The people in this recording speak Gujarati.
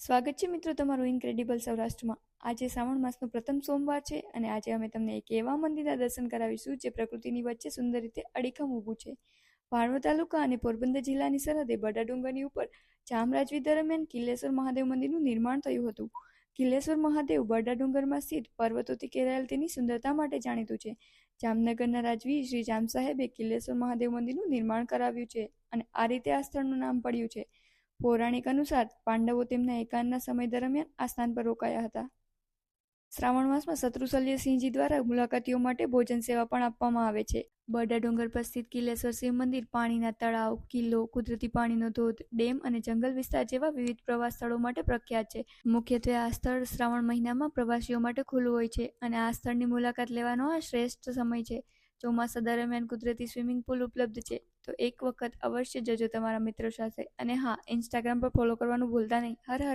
સ્વાગત છે મિત્રો તમારું ઇન્ક્રેડિબલ સૌરાષ્ટ્રમાં। આજે શ્રાવણ માસનો પ્રથમ સોમવાર છે અને આજે અમે તમને એક એવા મંદિરના દર્શન કરાવીશું જે પ્રકૃતિની વચ્ચે સુંદર રીતે અડીખમ ઊભું છે। ભાણવડ તાલુકા અને પોરબંદર જિલ્લાની સરહદે બડા ડુંગરની ઉપર ચામરાજવી દરમિયાન કિલ્લેશ્વર મહાદેવ મંદિરનું નિર્માણ થયું હતું। કિલ્લેશ્વર મહાદેવ બડા ડુંગરમાં સ્થિત પર્વતોથી ઘેરાયેલ તેની સુંદરતા માટે જાણીતું છે। જામનગરના રાજવી શ્રી જામ સાહેબે કિલ્લેશ્વર મહાદેવ મંદિરનું નિર્માણ કરાવ્યું છે અને આ રીતે આ સ્થળનું નામ પડ્યું છે। પૌરાણિક અનુસાર પાંડવો તેમના એકાંતના સમય દરમિયાન આ સ્થાન પર રોકાયા હતા। શ્રાવણ માસમાં શત્રુશલ્યસિંહજી દ્વારા મુલાકાતીઓ માટે ભોજન સેવા પણ આપવામાં આવે છે। બડા ડુંગર પર સ્થિત કિલ્લેશ્વર શિવ મંદિર પાણીના તળાવ, કિલ્લો, કુદરતી પાણીનો ધોધ, ડેમ અને જંગલ વિસ્તાર જેવા વિવિધ પ્રવાસ સ્થળો માટે પ્રખ્યાત છે। મુખ્યત્વે આ સ્થળ શ્રાવણ મહિનામાં પ્રવાસીઓ માટે ખુલ્લું હોય છે અને આ સ્થળની મુલાકાત લેવાનો આ શ્રેષ્ઠ સમય છે। ચોમાસા દરમિયાન કુદરતી સ્વિમિંગ પુલ ઉપલબ્ધ છે, તો એક વખત અવશ્ય જજો તમારા મિત્રો સાથે। અને હા, ઇન્સ્ટાગ્રામ પર ફોલો કરવાનું ભૂલતા નહીં। હર હર